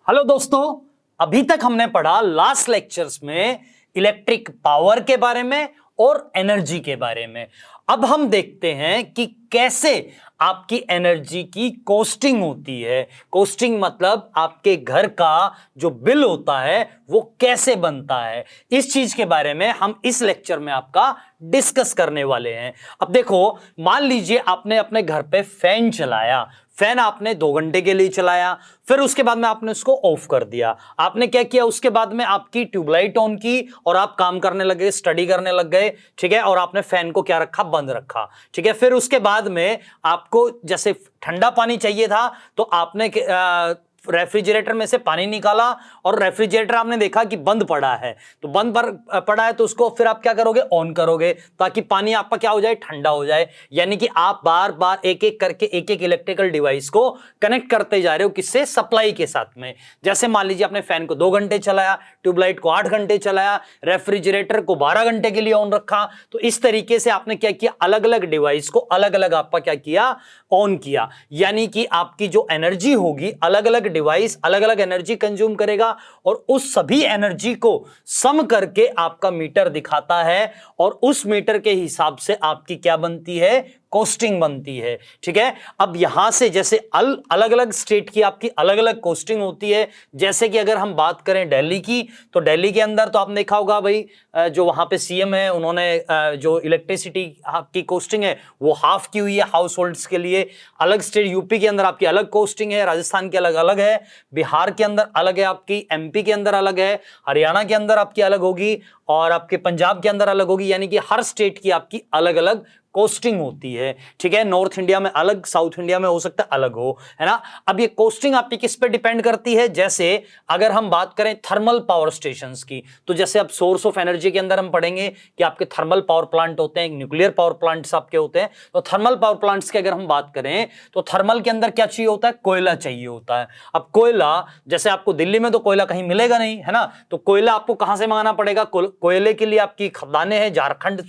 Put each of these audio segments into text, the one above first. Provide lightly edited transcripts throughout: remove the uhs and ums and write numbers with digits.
Hello दोस्तों, अभी तक हमने पढ़ा लास्ट लेक्चर्स में इलेक्ट्रिक पावर के बारे में और एनर्जी के बारे में। अब हम देखते हैं कि कैसे आपकी एनर्जी की कॉस्टिंग होती है। कॉस्टिंग मतलब आपके घर का जो बिल होता है वो कैसे बनता है। इस चीज के बारे में हम इस लेक्चर में आपका डिस्कस करने वाले हैं। अब देखो, मान लीजिए आपने अपने घर पे फैन चलाया, फैन आपने 2 घंटे के लिए चलाया, फिर उसके बाद में आपने उसको ऑफ कर दिया। आपने क्या किया, उसके बाद में आपकी ट्यूबलाइट ऑन की और आप काम करने लगे, स्टडी करने लग गए, ठीक है। और आपने फैन को क्या रखा, बंद रखा, ठीक है। फिर उसके बाद में आपको जैसे ठंडा पानी चाहिए था तो आपने रेफ्रिजरेटर में से पानी निकाला और रेफ्रिजरेटर आपने देखा कि बंद पड़ा है, तो बंद पड़ा है तो उसको फिर आप क्या करोगे, ऑन करोगे ताकि पानी आपका क्या हो जाए, ठंडा हो जाए। यानी कि आप बार बार एक एक करके एक एक इलेक्ट्रिकल डिवाइस को कनेक्ट करते जा रहे हो, किससे, सप्लाई के साथ में। जैसे मान लीजिए आपने फैन को 2 घंटे चलाया, ट्यूबलाइट को 8 घंटे चलाया, रेफ्रिजरेटर को 12 घंटे के लिए ऑन रखा। तो इस तरीके से आपने क्या किया, अलग अलग डिवाइस को अलग अलग आपका क्या किया, ऑन किया। यानी कि आपकी जो एनर्जी होगी, अलग अलग डिवाइस अलग अलग एनर्जी कंज्यूम करेगा और उस सभी एनर्जी को सम करके आपका मीटर दिखाता है और उस मीटर के हिसाब से आपकी क्या बनती है, कॉस्टिंग बनती है, ठीक है। अब यहां से जैसे अलग अलग स्टेट की आपकी अलग अलग कॉस्टिंग होती है। जैसे कि अगर हम बात करें दिल्ली की, तो दिल्ली के अंदर तो आपने देखा होगा भाई, जो वहां पे सीएम है उन्होंने जो इलेक्ट्रिसिटी की कॉस्टिंग है वो हाफ की हुई है हाउस होल्ड्स के लिए। अलग स्टेट यूपी के अंदर आपकी अलग कॉस्टिंग है, राजस्थान के अलग अलग है, बिहार के अंदर अलग है, आपकी एमपी के अंदर अलग है, हरियाणा के अंदर आपकी अलग होगी और आपके पंजाब के अंदर अलग होगी। यानी कि हर स्टेट की आपकी अलग अलग कॉस्टिंग होती है, ठीक है। नॉर्थ इंडिया में अलग, साउथ इंडिया में हो सकता है अलग हो, है ना। अब ये कॉस्टिंग आपकी किस पे डिपेंड करती है, जैसे अगर हम बात करें थर्मल पावर स्टेशंस की, तो जैसे अब सोर्स ऑफ एनर्जी के अंदर हम पढ़ेंगे कि आपके थर्मल पावर प्लांट होते हैं, न्यूक्लियर पावर प्लांट्स आपके होते हैं। तो थर्मल पावर प्लांट्स की अगर हम बात करें तो थर्मल के अंदर क्या चाहिए होता है, कोयला चाहिए होता है। अब कोयला, जैसे आपको दिल्ली में तो कोयला कहीं मिलेगा नहीं, है ना, तो कोयला आपको कहां से मंगाना पड़ेगा। कोयले के लिए आपकी खदानें हैं झारखंड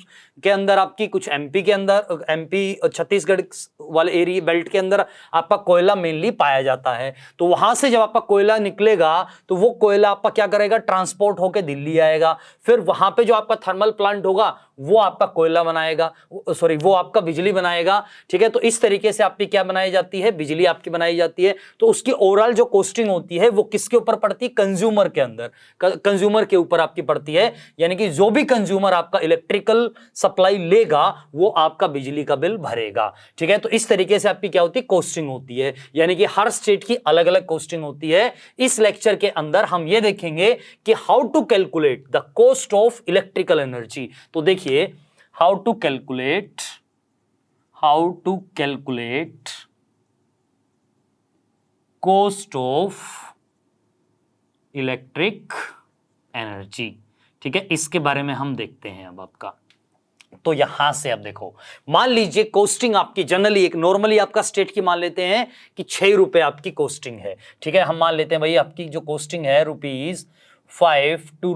के अंदर, आपकी कुछ एमपी के अंदर, एमपी छत्तीसगढ़ वाले एरिया बेल्ट के अंदर आपका कोयला मेनली पाया जाता है। तो वहां से जब आपका कोयला निकलेगा तो वो कोयला आपका क्या करेगा, ट्रांसपोर्ट होकर दिल्ली आएगा। फिर वहां पे जो आपका थर्मल प्लांट होगा वो आपका कोयला बनाएगा, सॉरी वो आपका बिजली बनाएगा, ठीक है। तो इस तरीके से आपकी क्या बनाई जाती है, बिजली आपकी बनाई जाती है। तो उसकी ओवरऑल जो कॉस्टिंग होती है वो किसके ऊपर पड़ती है, कंज्यूमर के अंदर, कंज्यूमर के ऊपर आपकी पड़ती है। यानी कि जो भी कंज्यूमर आपका इलेक्ट्रिकल सप्लाई लेगा वो आपका बिजली का बिल भरेगा, ठीक है। तो इस तरीके से आपकी क्या होती है, कॉस्टिंग होती है। यानी कि हर स्टेट की अलग अलग कॉस्टिंग होती है। इस लेक्चर के अंदर हम ये देखेंगे कि how to calculate the cost of electrical energy. तो देखिए, how to calculate cost of electric energy, ठीक है। इसके बारे में हम देखते हैं अब आपका। तो यहां से अब देखो, मान लीजिए कॉस्टिंग आपकी जनरली एक नॉर्मली आपका स्टेट की मान लेते हैं कि 6 रुपए आपकी कॉस्टिंग है, ठीक है। हम मान लेते हैं भाई आपकी जो कॉस्टिंग है ₹5 to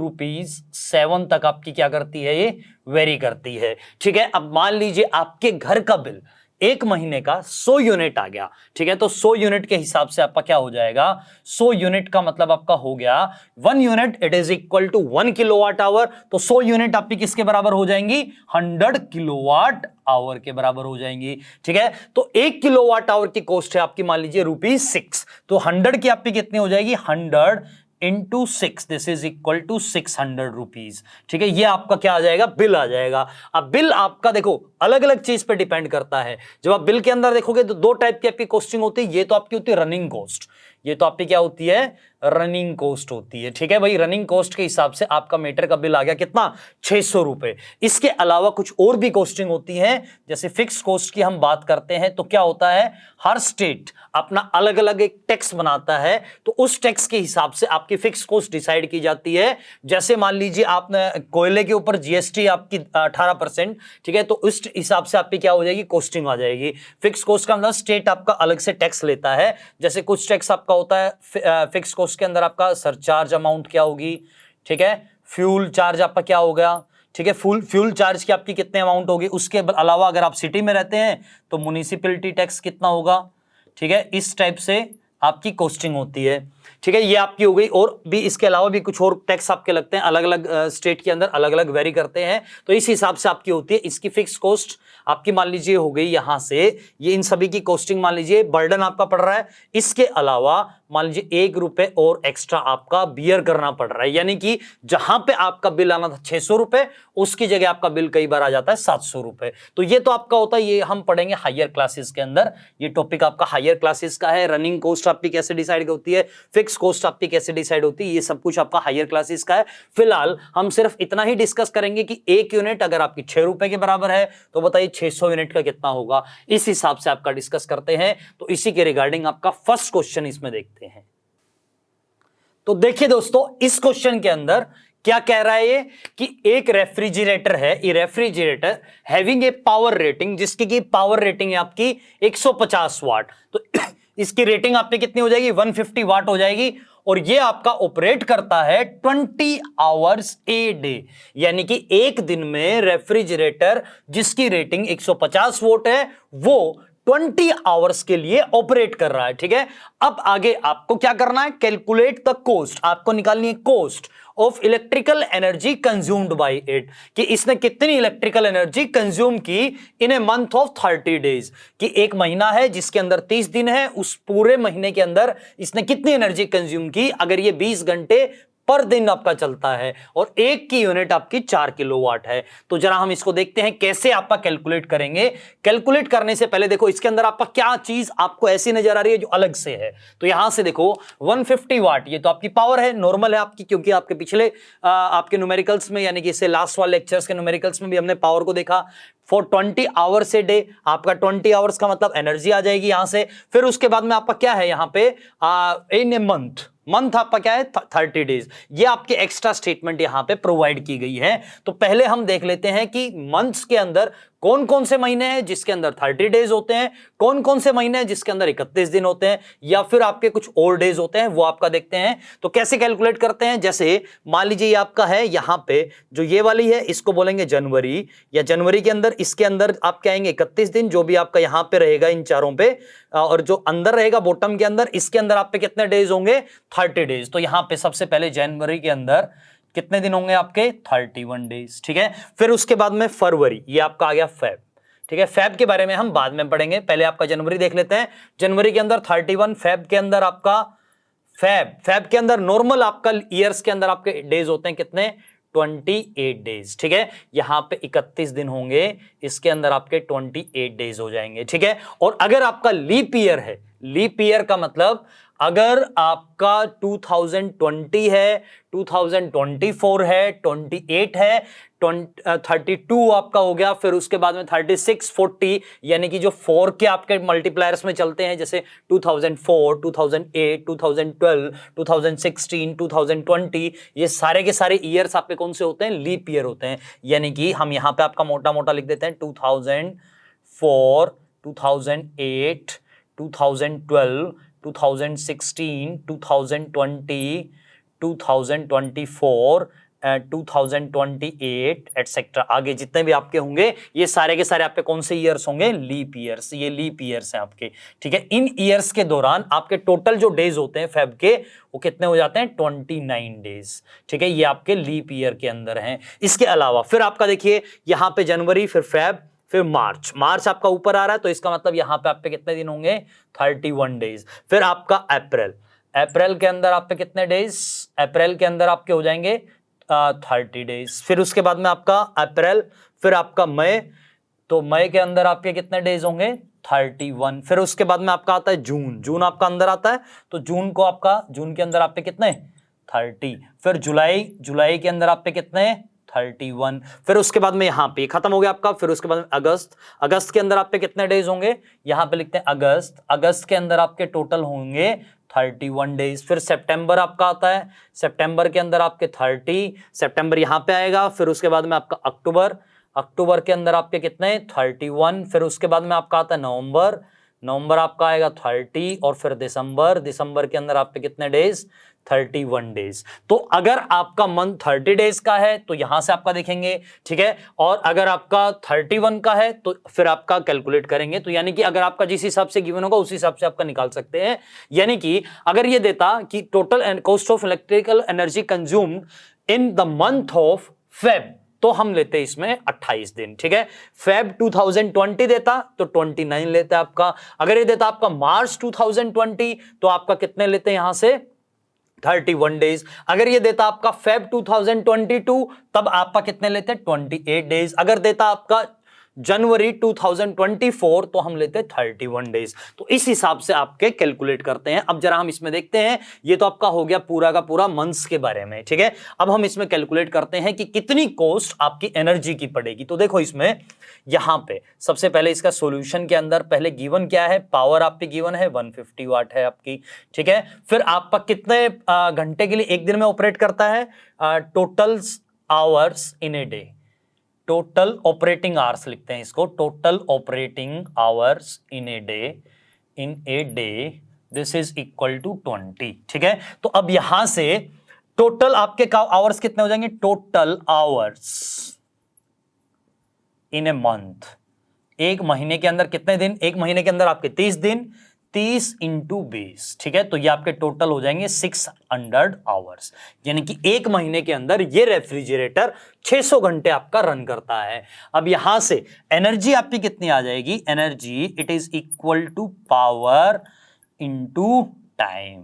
₹7 तक आपकी क्या करती है, ये वेरी करती है, ठीक है। अब मान लीजिए आपके घर का बिल एक महीने का 100 यूनिट आ गया, ठीक है। तो 100 यूनिट के हिसाब से आपका क्या हो जाएगा, 100 यूनिट का मतलब आपका हो गया 1 unit it is equal to 1 kilowatt hour. तो 100 यूनिट आपकी किसके बराबर हो जाएंगी, 100 किलोवाट आवर के बराबर हो जाएंगी, ठीक है। तो 1 किलोवाट आवर की कॉस्ट है आपकी मान लीजिए ₹6, तो 100 की आपकी कितनी हो जाएगी, 100 into 6, this is equal to 600 rupees, ठीक है। ये आपका क्या आ जाएगा, बिल आ जाएगा। अब बिल आपका देखो अलग अलग चीज पे डिपेंड करता है। जब आप बिल के अंदर देखोगे तो 2 टाइप की आपकी कॉस्टिंग होती है। ये तो आपकी होती है रनिंग कॉस्ट, ये तो आपकी क्या होती है, रनिंग कॉस्ट होती है, ठीक है भाई। रनिंग कॉस्ट के हिसाब से आपका मीटर का बिल आ गया कितना, 600 रुपए। इसके अलावा कुछ और भी कॉस्टिंग होती है, जैसे फिक्स कॉस्ट की हम बात करते हैं तो क्या होता है, हर स्टेट अपना अलग अलग एक टैक्स बनाता है, तो उस टैक्स के हिसाब से आपकी फिक्स कॉस्ट डिसाइड की जाती है। जैसे मान लीजिए आपने कोयले के ऊपर जीएसटी आपकी 18%, ठीक है। तो उस हिसाब से आपकी क्या हो जाएगी, कॉस्टिंग आ जाएगी। फिक्स कॉस्ट का मतलब स्टेट आपका अलग से टैक्स लेता है। जैसे कुछ टैक्स आपका होता है फिक्स कॉस्ट के अंदर, आपका सरचार्ज अमाउंट क्या होगी, ठीक है। फ्यूल चार्ज आपका क्या हो गया, ठीक है। फ्यूल चार्ज की आपकी कितने अमाउंट होगी। उसके अलावा अगर आप सिटी में रहते हैं तो म्युनिसिपैलिटी टैक्स कितना होगा, ठीक है। इस टाइप से आपकी कॉस्टिंग होती है, ठीक है, ये आपकी हो गई। और भी इसके अलावा भी कुछ और टैक्स आपके लगते हैं, अलग अलग स्टेट के अंदर अलग अलग वेरी करते हैं, तो इस हिसाब से आपकी होती है। इसकी फिक्स कॉस्ट आपकी मान लीजिए हो गई यहां से, ये इन सभी की कॉस्टिंग मान लीजिए, बर्डन आपका पड़ रहा है। इसके अलावा मान लीजिए 1 रुपए और एक्स्ट्रा आपका बियर करना पड़ रहा है, यानी कि जहां पे आपका बिल आना था 600 रुपए, उसकी जगह आपका बिल कई बार आ जाता है 700 रुपए। तो ये तो आपका होता है, ये हम पढ़ेंगे हायर क्लासेस के अंदर, ये टॉपिक आपका हायर क्लासेस का है। रनिंग कॉस्ट आपकी कैसे डिसाइड होती है, फिक्स कॉस्ट आपकी कैसे डिसाइड होती है, ये सब कुछ आपका हायर क्लासेस का है। फिलहाल हम सिर्फ इतना ही डिस्कस करेंगे कि एक यूनिट अगर आपकी 6 रुपए के बराबर है तो बताइए 600 यूनिट का कितना होगा, इस हिसाब से आपका डिस्कस करते हैं। तो इसी के रिगार्डिंग आपका फर्स्ट क्वेश्चन इसमें देखते हैं। तो देखिए दोस्तों, इस क्वेश्चन के अंदर क्या कह रहा है ये कि एक रेफ्रिजरेटर है, ये refrigerator having a power rating, जिसकी की पावर रेटिंग है आपकी 150 वाट। तो इसकी रेटिंग आपकी कितनी हो जाएगी, 150 वाट हो जाएगी। और ये आपका ऑपरेट करता है 20 आवर्स ए डे, यानी कि एक दिन में रेफ्रिजरेटर जिसकी रेटिंग 150 वोट है वो 20 आवर्स के लिए ऑपरेट कर रहा है। ठीक है, अब आगे आपको क्या करना है, कैलकुलेट द कॉस्ट, आपको निकालनी है cost of electrical energy consumed bye it, कि इसने कितनी इलेक्ट्रिकल एनर्जी कंज्यूम की इन ए मंथ ऑफ 30 डेज, कि एक महीना है जिसके अंदर 30 दिन है, उस पूरे महीने के अंदर इसने कितनी एनर्जी कंज्यूम की। अगर ये 20 घंटे पर दिन आपका चलता है और एक की यूनिट आपकी 4 किलोवाट है, तो जरा हम इसको देखते हैं कैसे आपका कैलकुलेट करेंगे। कैलकुलेट करने से पहले देखो इसके अंदर आपका क्या चीज आपको ऐसी नजर आ रही है जो अलग से है। तो यहां से देखो 150 वाट, ये तो आपकी पावर है, नॉर्मल है आपकी, क्योंकि आपके पिछले आपके न्यूमेरिकल्स में, यानी कि इससे लास्ट वाले लेक्चर्स के न्यूमेरिकल्स में भी हमने पावर को देखा। फॉर 20 आवर्स ए डे, आपका 20 आवर्स का मतलब एनर्जी आ जाएगी यहां से। फिर उसके बाद में आपका क्या है यहां पे, इन ए मंथ आपका क्या है 30 डेज, ये आपके एक्स्ट्रा स्टेटमेंट यहां पे प्रोवाइड की गई है। तो पहले हम देख लेते हैं कि मंथ्स के अंदर कौन कौन से महीने हैं जिसके अंदर 30 डेज होते हैं, कौन कौन से महीने हैं जिसके अंदर 31 दिन होते हैं, या फिर आपके कुछ और डेज होते हैं, वो आपका देखते हैं। तो कैसे कैलकुलेट करते हैं, जैसे मान लीजिए ये आपका है यहां पे जो ये वाली है, इसको बोलेंगे जनवरी, या जनवरी के अंदर इसके अंदर आप कहेंगे 31 दिन, जो भी आपका यहां पे रहेगा इन चारों पे, और जो अंदर रहेगा बॉटम के अंदर, इसके अंदर आप पे कितने डेज होंगे, 30 डेज। तो यहां पे सबसे पहले जनवरी के अंदर कितने दिन होंगे आपके, 31 डेज। ठीक है, फिर उसके बाद में फरवरी, ये आपका आ गया फेब। ठीक है, फेब के बारे में हम बाद में पढ़ेंगे, पहले आपका जनवरी देख लेते हैं। जनवरी के अंदर 31, फेब के अंदर आपका फेब के अंदर नॉर्मल आपका ईयर्स के अंदर आपके डेज होते हैं कितने, 28 डेज। ठीक है, यहां पे 31 दिन होंगे, इसके अंदर आपके 28 डेज हो जाएंगे। ठीक है, और अगर आपका लीप ईयर है, लीप ईयर का मतलब अगर आपका 2020 है, 2024 है, 28 है, 32 आपका हो गया, फिर उसके बाद में 36, 40, यानी कि जो 4 के आपके मल्टीप्लायर्स में चलते हैं, जैसे 2004, 2008, 2012, 2016, 2020, ये सारे के सारे ईयर्स आपके कौन से होते हैं, लीप ईयर होते हैं। यानी कि हम यहां पे आपका मोटा मोटा लिख देते हैं 2004, 2008, 2012, 2016, 2020, 2024, 2028 एटसेट्रा, आगे जितने भी आपके होंगे ये सारे के सारे आपके कौन से ईयर्स होंगे, लीप ईयर्स। ये लीप ईयर्स हैं आपके। ठीक है, इन ईयर्स के दौरान आपके टोटल जो डेज होते हैं फेब के, वो कितने हो जाते हैं, 29 डेज। ठीक है, ये आपके लीप ईयर के अंदर हैं। इसके अलावा फिर आपका देखिए यहां पे जनवरी, फिर फेब, फिर मार्च आपका ऊपर आ रहा है, तो इसका मतलब यहां पे आप पे कितने दिन होंगे, 31 डेज। फिर आपका अप्रैल के अंदर आप पे कितने डेज, अप्रैल के अंदर आपके हो जाएंगे 30 डेज। फिर उसके बाद में आपका अप्रैल, फिर आपका मई, तो मई के अंदर आपके कितने डेज होंगे, 31। फिर उसके बाद में आपका आता है जून आपका अंदर आता है, तो जून के अंदर आप पे कितने, 30। फिर जुलाई के अंदर आप पे कितने, 31। फिर उसके बाद में यहां पे खत्म हो गया आपका। फिर उसके बाद में अगस्त के अंदर आप पे कितने डेज होंगे, यहां पे लिखते हैं अगस्त के अंदर आपके टोटल होंगे 31 डेज। फिर सितंबर आपका आता है, सितंबर के अंदर आपके 30, सितंबर यहां पे आएगा। फिर उसके बाद में आपका अक्टूबर के अंदर आपके कितने, 31। फिर उसके बाद में आपका आता है नवंबर आपका आएगा 30 और फिर दिसंबर के अंदर आप पे कितने डेज, 31 डेज। तो अगर आपका मंथ 30 डेज का है तो यहां से आपका देखेंगे, ठीक है, और अगर आपका 31 का है तो फिर आपका कैलकुलेट करेंगे। तो यानी कि अगर आपका जिस हिसाब से गिवन होगा उस हिसाब से आपका निकाल सकते हैं। यानी कि अगर ये देता कि total cost of electrical energy consumed in the month of Feb, तो हम लेते इसमें 28 दिन, ठीक है। फेब 2020 देता तो 29 लेते आपका। अगर ये देता आपका मार्च 2020 तो आपका कितने लेते यहां से, 31 डेज। अगर ये देता आपका फेब 2022 तब आपका कितने लेते, 28 डेज। अगर देता आपका जनवरी 2024 तो हम लेते 31 डेज। तो इस हिसाब से आपके कैलकुलेट करते हैं। अब जरा हम इसमें देखते हैं, ये तो आपका हो गया पूरा का पूरा मंथ्स के बारे में, ठीक है। अब हम इसमें कैलकुलेट करते हैं कि कितनी कॉस्ट आपकी एनर्जी की पड़ेगी। तो देखो इसमें यहां पे सबसे पहले इसका सॉल्यूशन के अंदर पहले गिवन क्या है, पावर आपकी गिवन है 150 वाट है आपकी, ठीक है। फिर आपका कितने घंटे के लिए एक दिन में ऑपरेट करता है, total hours in a day, total operating hours लिखते हैं इसको, total operating hours in a day this is equal to 20, ठीक है। तो अब यहां से टोटल आपके आवर्स कितने हो जाएंगे, total hours in a month, एक महीने के अंदर कितने दिन, एक महीने के अंदर आपके 30 दिन, 30 इंटू 20, ठीक है। तो ये आपके टोटल हो जाएंगे 600 आवर्स। यानी कि एक महीने के अंदर ये रेफ्रिजरेटर 600 घंटे आपका रन करता है। अब यहां से एनर्जी आपकी कितनी आ जाएगी, energy it is equal to power into time,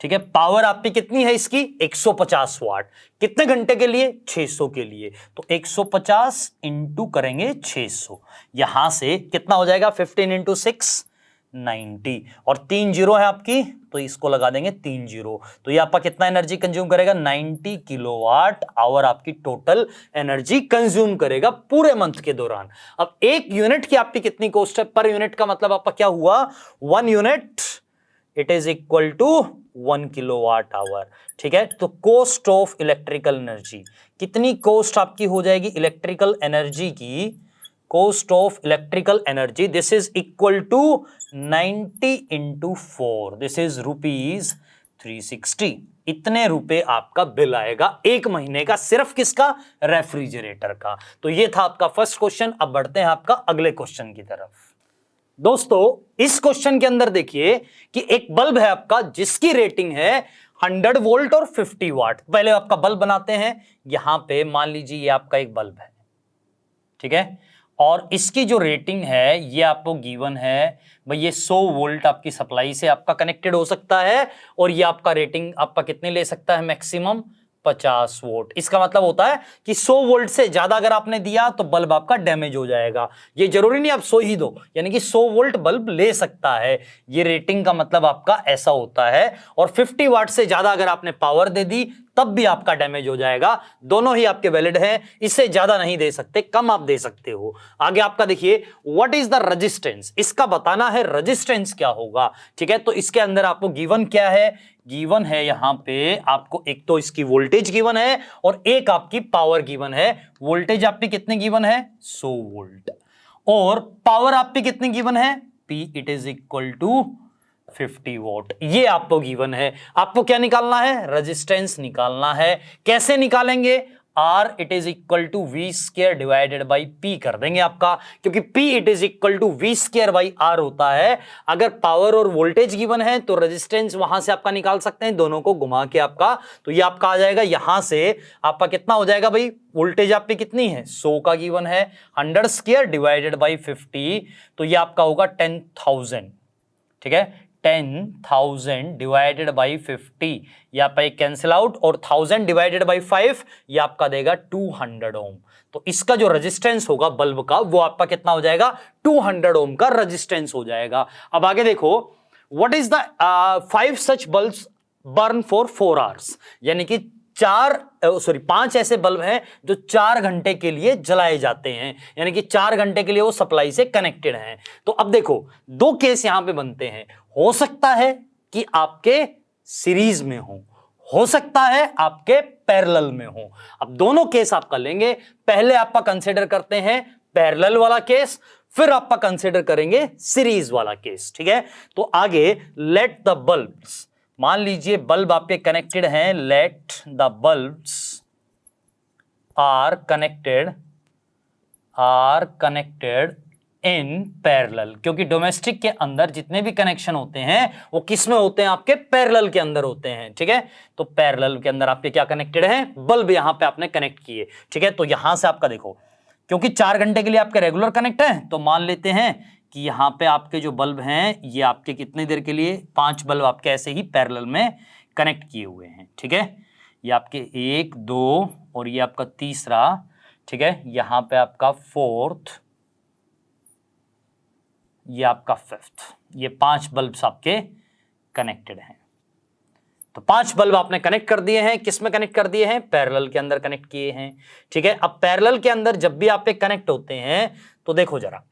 ठीक है। पावर आपकी कितनी है इसकी, 150 वाट, कितने घंटे के लिए, 600 के लिए। तो 150 इंटू करेंगे 600, यहां से कितना हो जाएगा, 15 इंटू 6 90, और 3 जीरो है आपकी तो इसको लगा देंगे 3 जीरो। तो ये आपका कितना एनर्जी कंज्यूम करेगा, 90 किलोवाट आवर आपकी टोटल एनर्जी कंज्यूम करेगा पूरे मंथ के दौरान। अब एक यूनिट की आपकी कितनी कॉस्ट है, पर यूनिट का मतलब आपका क्या हुआ, 1 unit it is equal to 1 kilowatt hour, ठीक है। तो कॉस्ट ऑफ इलेक्ट्रिकल एनर्जी, कितनी कॉस्ट आपकी हो जाएगी इलेक्ट्रिकल एनर्जी की, cost of electrical energy this is equal to 90 into 4, this is rupees 360। इतने रुपए आपका बिल आएगा एक महीने का, सिर्फ किसका, रेफ्रिजरेटर का। तो ये था आपका फर्स्ट क्वेश्चन। अब बढ़ते हैं आपका अगले क्वेश्चन की तरफ। दोस्तों इस क्वेश्चन के अंदर देखिए कि एक बल्ब है आपका जिसकी रेटिंग है 100 वोल्ट और 50 वाट। पहले आपका बल्ब बनाते हैं, यहां पे मान लीजिए ये आपका एक बल्ब है, ठीक है, और इसकी जो रेटिंग है ये आपको गिवन है भाई, ये 100 वोल्ट आपकी सप्लाई से आपका कनेक्टेड हो सकता है, और ये आपका रेटिंग आपका कितने ले सकता है, मैक्सिमम 50 वोल्ट। इसका मतलब होता है कि 100 वोल्ट से ज्यादा अगर आपने दिया तो बल्ब आपका डैमेज हो जाएगा। ये जरूरी नहीं आप 100 ही दो, यानी कि 100 वोल्ट बल्ब ले सकता है, ये रेटिंग का मतलब आपका ऐसा होता है। और 50 वाट से ज्यादा अगर आपने पावर दे दी तब भी आपका डैमेज हो जाएगा। दोनों ही आपके वैलिड हैं, इससे ज्यादा नहीं दे सकते, कम आप दे सकते हो। आगे आपका देखिए व्हाट इज द रेजिस्टेंस, इसका बताना है रेजिस्टेंस क्या होगा, ठीक है। तो इसके अंदर आपको गिवन क्या है, गिवन है यहां पे आपको एक तो इसकी वोल्टेज गिवन है और एक आपकी पावर गिवन है। वोल्टेज आपकी कितने गिवन है, 100 वोल्ट, और पावर आपकी कितनी गिवन है, P it is equal to 50 volt. ये आपको गिवन है। आपको क्या निकालना है, रेजिस्टेंस निकालना है। कैसे निकालेंगे, R it is equal to V square divided by P कर देंगे आपका, क्योंकि P it is equal to V square by R होता है। अगर पावर और वोल्टेज गिवन है तो रेजिस्टेंस वहां से आपका निकाल सकते हैं, दोनों को घुमा के आपका। तो ये आपका आ जाएगा, यहां से आपका कितना हो जाएगा भाई, वोल्टेज आपकी कितनी है, 100 का गिवन है, 100 स्क्वायर डिवाइडेड बाई 50, तो ये आपका होगा 10,000, ठीक है। 10,000 डिवाइडेड बाई 50, ये आपका एक कैंसिल आउट, और 1000 डिवाइडेड बाई 5 ये आपका देगा 200 ओम। तो इसका जो रेजिस्टेंस होगा बल्ब का वो आपका कितना हो जाएगा, 200 ओम का रेजिस्टेंस हो जाएगा। अब आगे देखो what is the 5 such bulbs burn for 4 hours, यानी कि 5 ऐसे बल्ब हैं जो 4 घंटे के लिए जलाए जाते हैं, यानी कि 4 घंटे के लिए वो सप्लाई से कनेक्टेड हैं। तो अब देखो दो केस यहां पे बनते हैं, हो सकता है कि आपके सीरीज में हो सकता है आपके पैरेलल में हो। अब दोनों केस आपका लेंगे, पहले आपका कंसीडर करते हैं पैरेलल वाला केस। फिर आपका कंसिडर करेंगे सीरीज वाला केस, ठीक है। तो आगे लेट द बल्ब्स, मान लीजिए बल्ब आपके कनेक्टेड हैं, let the bulbs are connected in parallel, क्योंकि डोमेस्टिक के अंदर जितने भी कनेक्शन होते हैं वो किस में होते हैं, आपके पैरेलल के अंदर होते हैं, ठीक है। तो पैरेलल के अंदर आपके क्या कनेक्टेड हैं, बल्ब यहां पे आपने कनेक्ट किए, ठीक है। तो यहां से आपका देखो, क्योंकि 4 घंटे के लिए आपके रेगुलर कनेक्ट है, तो मान लेते हैं कि यहां पे आपके जो बल्ब हैं ये आपके कितनी देर के लिए, 5 बल्ब आपके ऐसे ही पैरेलल में कनेक्ट किए हुए हैं, ठीक है। ये आपके 1 2 और ये आपका तीसरा, ठीक है। यहां पे आपका 4th, ये आपका 5th, ये 5 बल्ब्स आपके कनेक्टेड हैं। तो 5 बल्ब आपने कनेक्ट कर दिए हैं, किस में कनेक्ट कर दिए हैं, पैरेलल के अंदर कनेक्ट किए हैं, ठीक है। अब पैरेलल के अंदर जब भी आप पे कनेक्ट होते हैं तो देखो जरा,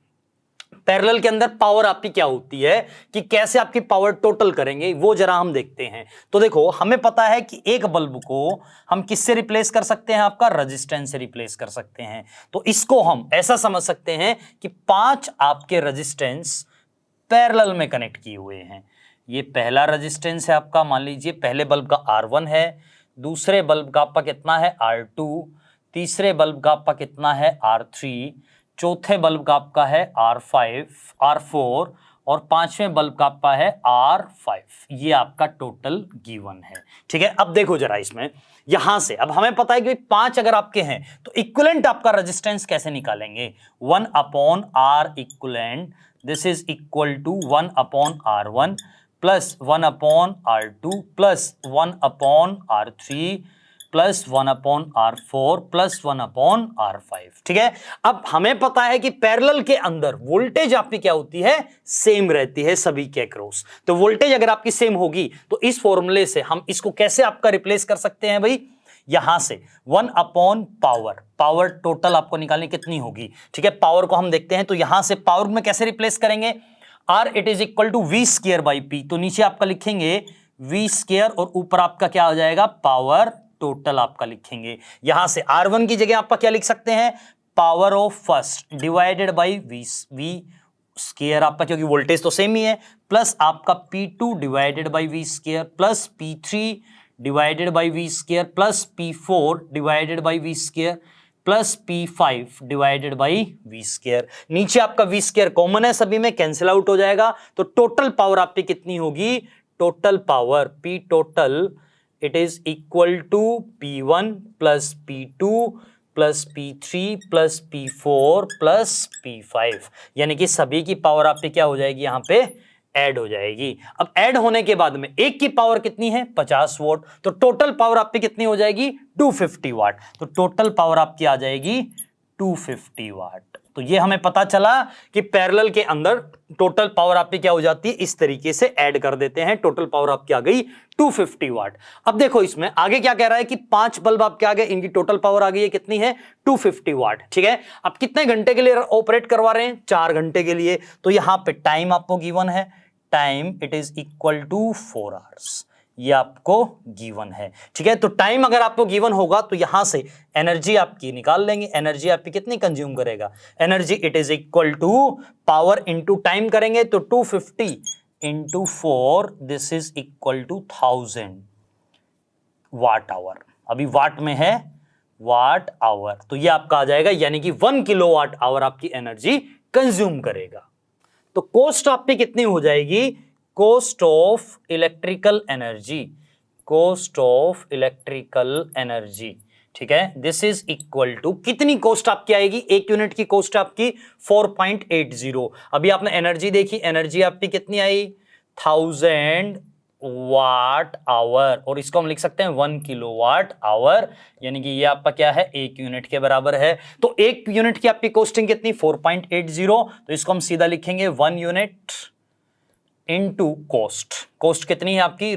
पैरेलल के अंदर पावर आपकी क्या होती है, कि कैसे आपकी पावर टोटल करेंगे वो जरा हम देखते हैं। तो देखो हमें पता है कि एक बल्ब को हम किससे रिप्लेस कर सकते हैं, आपका रेजिस्टेंस से रिप्लेस कर सकते हैं। तो इसको हम ऐसा समझ सकते हैं कि 5 आपके रेजिस्टेंस पैरेलल में कनेक्ट किए हुए हैं। ये पहला रेजिस्टेंस है आपका, मान लीजिए पहले बल्ब का R1 है, दूसरे बल्ब का आपका कितना है R2, तीसरे बल्ब का आपका कितना है R3, चौथे बल्ब का आपका है R5, R4 और पांचवें बल्ब का आपका है R5। ये आपका टोटल गिवन है, ठीक है। अब देखो जरा इसमें, यहां से अब हमें पता है कि 5 अगर आपके हैं तो इक्विवेलेंट आपका रेजिस्टेंस कैसे निकालेंगे, 1/R equivalent, this is equal to 1/R1 plus 1/R2 plus 1/R3 plus 1/R4 plus 1/R5, ठीक है। अब हमें पता है कि पैरेलल के अंदर वोल्टेज आपकी क्या होती है, सेम रहती है सभी के अक्रॉस। तो वोल्टेज अगर आपकी सेम होगी तो इस फॉर्मूले से हम इसको कैसे आपका रिप्लेस कर सकते हैं भाई, यहां से 1/पावर, पावर टोटल आपको निकालनी कितनी होगी, ठीक है। पावर को हम देखते हैं, तो यहां से पावर में कैसे रिप्लेस करेंगे, R it is equal to V²/P, तो नीचे आपका लिखेंगे V² और ऊपर आपका क्या आ जाएगा, पावर टोटल आपका लिखेंगे। यहां से R1 की जगह आपका क्या लिख सकते हैं, power of first divided by V² आपका, क्योंकि वोल्टेज तो सेम ही है, प्लस आपका P2 divided by V² plus P3 divided by V² plus P4 divided by V² plus P5 divided by V²। नीचे आपका V² कॉमन है, सभी में कैंसिल आउट हो जाएगा, तो टोटल पावर आपकी कितनी होगी, total power P total it is equal to P1 plus P2 plus P3 plus P4 plus P5, यानी कि सभी की पावर आपकी क्या हो जाएगी, यहां पे ऐड हो जाएगी। अब ऐड होने के बाद में एक की पावर कितनी है, 50 वोट, तो टोटल पावर आपकी कितनी हो जाएगी, 250 वाट। तो टोटल पावर आपकी आ जाएगी 250 वाट। तो ये हमें पता चला कि पैरेलल के अंदर टोटल पावर आपकी क्या हो जाती है, इस तरीके से ऐड कर देते हैं, टोटल पावर आपकी आ गई 250 वाट। अब देखो इसमें आगे क्या कह रहा है कि 5 बल्ब आपके आ गए, इनकी टोटल पावर आ गई है कितनी है, 250 वाट, ठीक है। अब कितने घंटे के लिए ऑपरेट करवा रहे हैं, 4 घंटे के लिए। तो यहां पे टाइम आपको गिवन है, time it is equal to 4 hours, ये आपको गिवन है, ठीक है। तो टाइम अगर आपको गिवन होगा तो यहां से एनर्जी आपकी निकाल लेंगे, एनर्जी आपकी कितनी कंज्यूम करेगा, energy it is equal to power into time करेंगे, तो 250 into 4 this is equal to 1000 watt hour, अभी वाट में है वाट आवर, तो ये आपका आ जाएगा, यानी कि 1 किलोवाट आवर आपकी एनर्जी कंज्यूम करेगा। तो कॉस्ट आपकी कितनी हो जाएगी, cost of electrical energy, cost of electrical energy, ठीक है, दिस इज इक्वल टू कितनी कॉस्ट आपकी आएगी, 1 यूनिट की कॉस्ट आपकी 4.80। अभी आपने एनर्जी देखी, एनर्जी आपकी कितनी आई, 1000 वाट आवर, और इसको हम लिख सकते हैं 1 किलोवाट आवर, यानी कि ये आपका क्या है, 1 यूनिट के बराबर है। तो 1 यूनिट की आपकी कॉस्टिंग कितनी, 4.80, तो इसको हम सीधा लिखेंगे 1 यूनिट इनटू कॉस्ट, कॉस्ट कितनी है आपकी,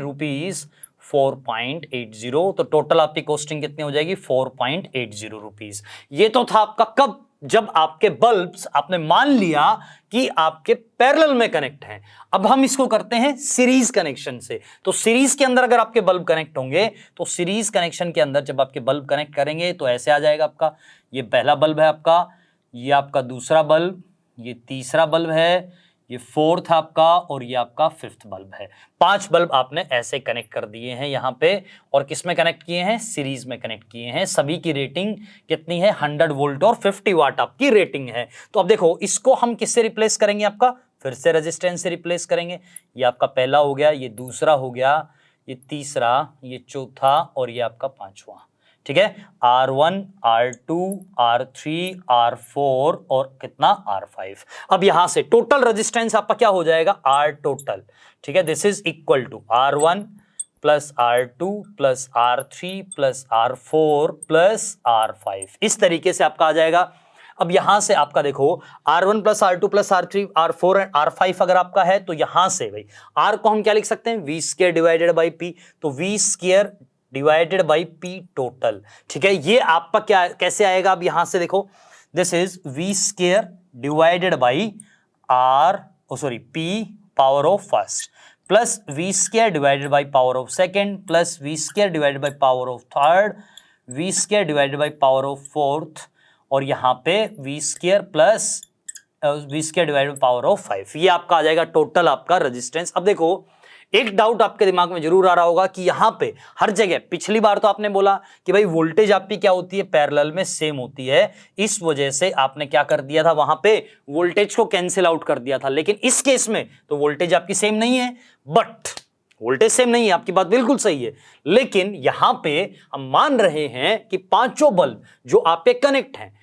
₹4.80, तो टोटल आपकी कॉस्टिंग कितनी हो जाएगी, 4.80 रुपीज। ये तो था आपका कब, जब आपके बल्ब्स आपने मान लिया कि आपके पैरेलल में कनेक्ट हैं। अब हम इसको करते हैं सीरीज कनेक्शन से। तो सीरीज के अंदर अगर आपके बल्ब कनेक्ट होंगे, तो सीरीज कनेक्शन के अंदर जब आपके बल्ब कनेक्ट करेंगे तो ऐसे आ जाएगा आपका, ये पहला बल्ब है आपका, ये आपका दूसरा बल्ब, ये तीसरा बल्ब है, ये फोर्थ आपका, और ये आपका फिफ्थ बल्ब है। 5 बल्ब आपने ऐसे कनेक्ट कर दिए हैं यहाँ पे, और किस में कनेक्ट किए हैं? सीरीज में कनेक्ट किए हैं। सभी की रेटिंग कितनी है? 100 वोल्ट और 50 वाट आपकी रेटिंग है। तो अब देखो, इसको हम किससे रिप्लेस करेंगे? आपका फिर से रेजिस्टेंस से रिप्लेस करेंगे। ये आपका पहला हो गया, ये दूसरा हो गया, ये तीसरा, ये चौथा, और ये आपका पांचवा। ठीक है, R1, R2, R3, R4 और कितना? R5। अब यहां से टोटल रेजिस्टेंस आपका क्या हो जाएगा? R total. ठीक है, this is equal to R1 plus R2 plus R3 plus R4 plus R5। इस तरीके से आपका आ जाएगा। अब यहां से आपका देखो, R1 plus R2 plus R3 R4 and R5 अगर आपका है, तो यहां से भाई R को हम क्या लिख सकते हैं? V square divided by P। तो V square divided by P total. ठीक है, ये आपका क्या कैसे आएगा? अब यहां से देखो, this is V square divided by P power of first plus V square divided by power of second plus V square divided by power of third, V square divided by power of fourth, और यहां पे V square plus V square divided by power of 5। ये आपका आ जाएगा total आपका resistance. अब देखो, एक डाउट आपके दिमाग में जरूर आ रहा होगा कि यहां पे हर जगह, पिछली बार तो आपने बोला कि भाई वोल्टेज आपकी क्या होती है? पैरेलल में सेम होती है, इस वजह से आपने क्या कर दिया था? वहां पे वोल्टेज को कैंसिल आउट कर दिया था। लेकिन इस केस में तो वोल्टेज आपकी सेम नहीं है, बट वोल्टेज सेम नहीं है, आपकी बात बिल्कुल सही है। लेकिन यहां पे हम मान रहे हैं कि पांचों बल्ब जो आपके कनेक्ट हैं,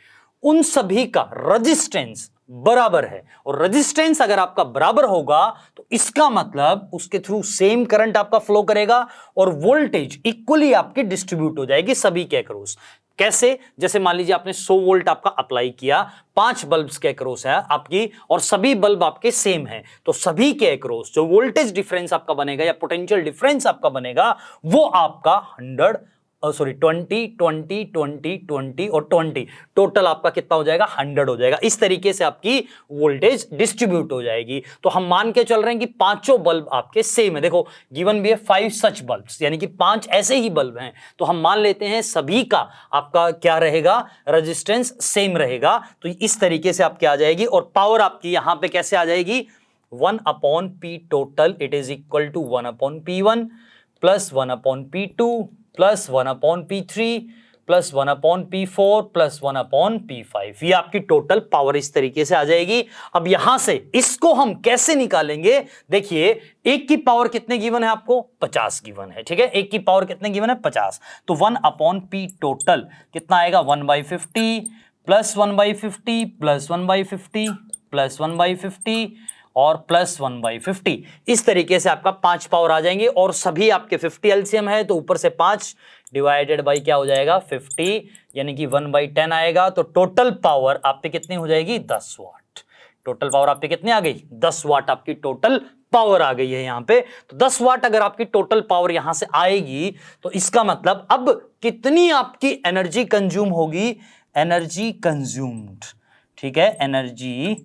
उन सभी का रेजिस्टेंस बराबर है, और रेजिस्टेंस अगर आपका बराबर होगा तो इसका मतलब उसके थ्रू सेम करंट आपका फ्लो करेगा और वोल्टेज इक्वली आपकी डिस्ट्रीब्यूट हो जाएगी सभी के अक्रॉस। कैसे? जैसे मान लीजिए आपने 100 वोल्ट आपका अप्लाई किया, 5 बल्ब्स के अक्रॉस है आपकी, और सभी बल्ब आपके सेम हैं, तो सभी के अक्रॉस जो वोल्टेज डिफरेंस आपका बनेगा या पोटेंशियल डिफरेंस आपका बनेगा, वो आपका 20, 20, 20, 20 और 20, टोटल आपका कितना हो जाएगा? 100 हो जाएगा। इस तरीके से आपकी वोल्टेज डिस्ट्रीब्यूट हो जाएगी। तो हम मान के चल रहे हैं कि पांचों बल्ब आपके सेम है। देखो, गिवन भी है 5 सच बल्ब्स, यानी कि 5 ऐसे ही बल्ब हैं, तो हम मान लेते हैं सभी का आपका क्या रहेगा? रेजिस्टेंस सेम रहेगा। तो इस तरीके से आपकी आ जाएगी, और पावर आपकी यहां पे कैसे आ जाएगी? 1/P total, it is equal to 1/P1 plus 1/P2 plus 1/P3 plus 1/P4 plus 1/P5। ये आपकी टोटल पावर इस तरीके से आ जाएगी। अब यहां से इसको हम कैसे निकालेंगे? देखिए, एक की पावर कितने गिवन है आपको? 50 गिवन है। ठीक है, एक की पावर कितने गिवन है? 50। तो 1/P टोटल कितना आएगा? 1/50 प्लस 1/50 प्लस 1/50 प्लस 1/50 और प्लस 1/50। इस तरीके से आपका 5 पावर आ जाएंगे, और सभी आपके 50 एलसीएम है, तो ऊपर से 5 डिवाइडेड बाई क्या हो जाएगा? 50, यानी कि 1/10 आएगा। तो टोटल पावर आप पे कितनी हो जाएगी? 10 वाट। टोटल पावर आप पे कितनी आ गई? 10 वाट आपकी टोटल पावर आ गई है यहां पे। तो 10 वाट अगर आपकी टोटल पावर यहां से आएगी, तो इसका मतलब अब कितनी आपकी एनर्जी कंज्यूम होगी? Energy consumed. ठीक है, energy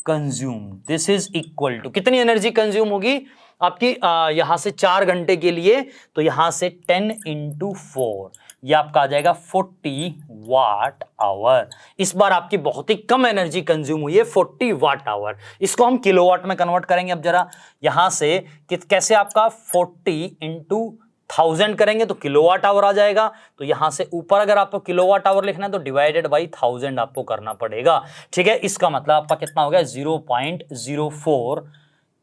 consume, this is equal to कितनी एनर्जी कंज्यूम होगी आपकी यहां से 4 घंटे के लिए? तो यहां से 10 × 4, ये आपका आ जाएगा 40 वाट आवर। इस बार आपकी बहुत ही कम एनर्जी कंज्यूम हुई है, 40 वाट आवर। इसको हम किलोवाट में कन्वर्ट करेंगे। अब जरा यहां से कैसे आपका 40 × 1000 करेंगे तो किलोवाट आवर आ जाएगा। तो यहां से ऊपर अगर आपको किलोवाट आवर लिखना है तो डिवाइडेड बाई 1000 आपको करना पड़ेगा। ठीक है, इसका मतलब आपका कितना हो गया? 0.04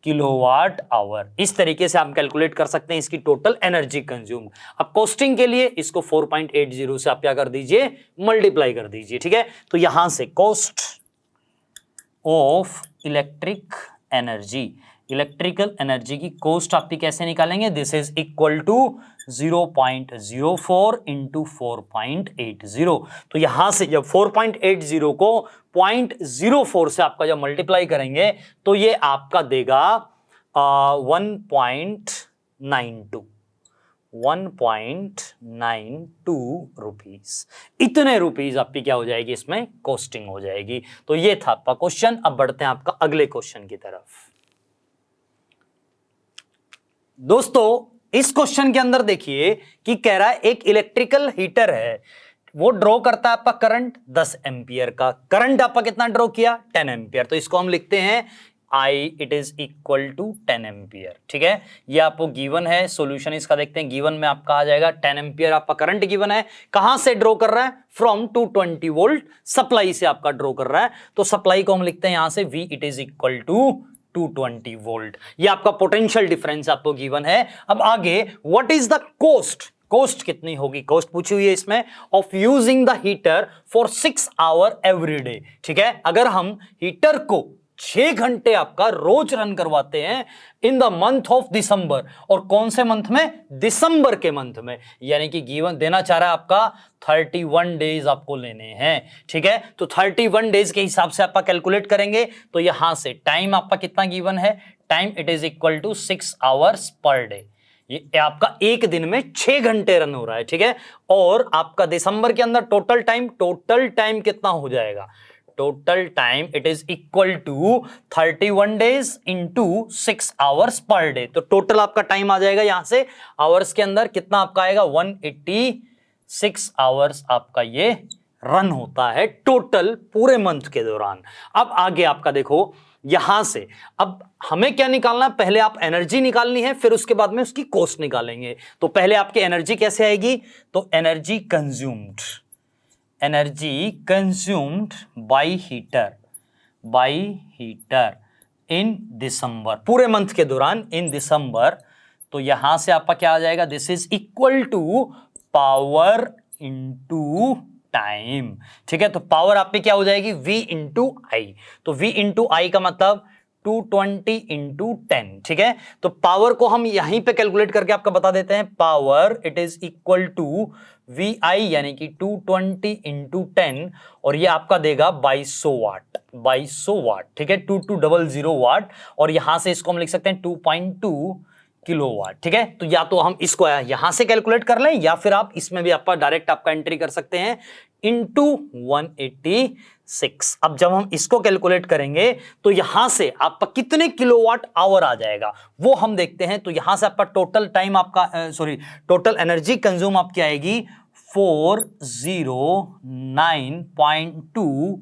किलोवाट आवर। इस तरीके से आप कैलकुलेट कर सकते हैं इसकी टोटल एनर्जी कंज्यूम। अब कॉस्टिंग के लिए इसको 4.80 से आप क्या कर दीजिए? मल्टीप्लाई कर दीजिए। ठीक है, तो यहां से कॉस्ट ऑफ इलेक्ट्रिकल एनर्जी की कॉस्ट आपकी कैसे निकालेंगे? This is equal to 0.04 × 4.80। तो यहां से जब 4.80 को 0.04 से आपका जब मल्टीप्लाई करेंगे तो ये आपका देगा 1.92 रुपीज। इतने रुपीज आपकी क्या हो जाएगी? इसमें कॉस्टिंग हो जाएगी। तो ये था आपका क्वेश्चन। अब बढ़ते हैं आपका अगले क्वेश्चन की तरफ। दोस्तों, इस क्वेश्चन के अंदर देखिए कि कह रहा है एक इलेक्ट्रिकल हीटर है, वो ड्रॉ करता है आपका करंट 10 एम्पियर का। करंट आपका कितना ड्रॉ किया? 10 एम्पियर। तो इसको हम लिखते हैं I it is equal to 10 ampere. ठीक है, ये आपको गिवन है। सॉल्यूशन इसका देखते हैं। गिवन में आपका आ जाएगा 10 एम्पियर आपका करंट गिवन है। कहां से ड्रॉ कर रहा है? फ्रॉम 220 वोल्ट सप्लाई से आपका ड्रॉ कर रहा है। तो सप्लाई को हम लिखते हैं यहां से V it is equal to 220 volt. ये आपका पोटेंशियल डिफरेंस आपको गिवन है। अब आगे what is the cost? Cost कितनी होगी? कॉस्ट पूछी हुई है इसमें of using the heater for 6 hour every day. ठीक है, अगर हम हीटर को 6 घंटे आपका रोज रन करवाते हैं in the month of December, और कौन से मंथ में? दिसंबर के मंथ में, यानी कि गिवन देना चाह रहा है आपका 31 डेज आपको लेने हैं। ठीक है, तो 31 डेज के हिसाब से आपका कैलकुलेट करेंगे। तो यहां से टाइम आपका कितना गिवन है? Time it is equal to 6 hours per day. ये आपका एक दिन में 6 घंटे रन हो रहा है। ठीक है, और आपका दिसंबर के अंदर टोटल टाइम कितना हो जाएगा? Total time it is equal to 31 days into 6 hours per day. तो टोटल आपका टाइम आ जाएगा यहां से आवर्स के अंदर कितना आपका आएगा? 186 आवर्स आपका ये रन होता है टोटल पूरे मंथ के दौरान। अब आगे आपका देखो यहां से, अब हमें क्या निकालना है? पहले आप एनर्जी निकालनी है, फिर उसके बाद में उसकी कॉस्ट निकालेंगे। तो पहले आपकी एनर्जी कैसे आएगी? तो energy consumed by heater in December, पूरे मंथ के दौरान इन दिसंबर। तो यहां से आपका क्या आ जाएगा? This is equal to power into time. ठीक है, तो पावर आप पे क्या हो जाएगी? V इंटू आई। तो V इंटू आई का मतलब 220 इंटू 10। ठीक है, तो पावर को हम यहीं पे कैलकुलेट करके आपका बता देते हैं। Power it is equal to VI यानी कि 220 इंटू 10, और ये आपका देगा 2200 वाट। ठीक है, 2200 वाट, और यहां से इसको हम लिख सकते हैं 2.2 किलोवाट। ठीक है, तो या तो हम इसको यहां से कैलकुलेट कर लें, या फिर आप इसमें भी आपका डायरेक्ट आपका एंट्री कर सकते हैं इंटू 186। अब जब हम इसको कैलकुलेट करेंगे तो यहां से आपका कितने किलोवाट आवर आ जाएगा वो हम देखते हैं। तो यहां से आपका टोटल टाइम आपका टोटल एनर्जी कंज्यूम आपकी आएगी 409.2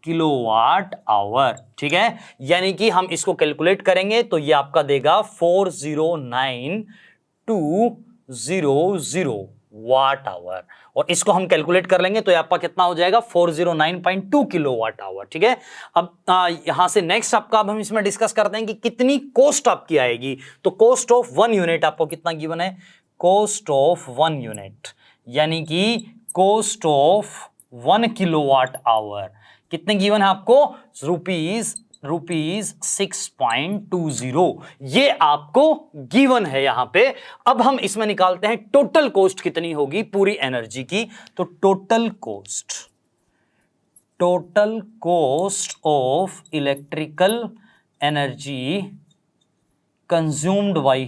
किलोवाट आवर। ठीक है, यानी कि हम इसको कैलकुलेट करेंगे तो ये आपका देगा 409,200 वाट आवर, और इसको हम कैलकुलेट कर लेंगे तो ये आपका कितना हो जाएगा? 409.2 किलोवाट आवर। ठीक है, अब यहां से नेक्स्ट आपका अब हम इसमें डिस्कस करते हैं कि कितनी कॉस्ट आपकी आएगी। तो कॉस्ट ऑफ 1 यूनिट आपको कितना गिवन है? कॉस्ट ऑफ 1 यूनिट यानी कि कॉस्ट ऑफ 1 किलोवाट आवर कितने गिवन है आपको? रुपीज 6.20, ये आपको गिवन है यहां पे। अब हम इसमें निकालते हैं टोटल कॉस्ट कितनी होगी पूरी एनर्जी की। तो total cost of electrical energy consumed by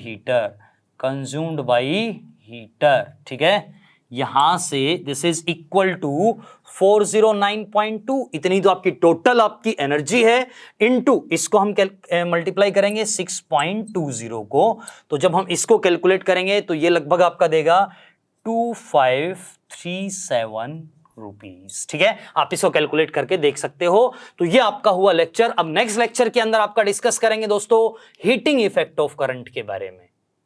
heater. ठीक है, यहां से दिस इज इक्वल टू 409.2, इतनी तो आपकी टोटल आपकी एनर्जी है, इनटू इसको हम मल्टीप्लाई करेंगे 6.20 को। तो जब हम इसको कैलकुलेट करेंगे तो ये लगभग आपका देगा 2537 रुपीज। ठीक है, आप इसको कैलकुलेट करके देख सकते हो। तो ये आपका हुआ लेक्चर। अब नेक्स्ट लेक्चर के अंदर आपका डिस्कस करेंगे दोस्तों हीटिंग इफेक्ट ऑफ करंट के बारे में।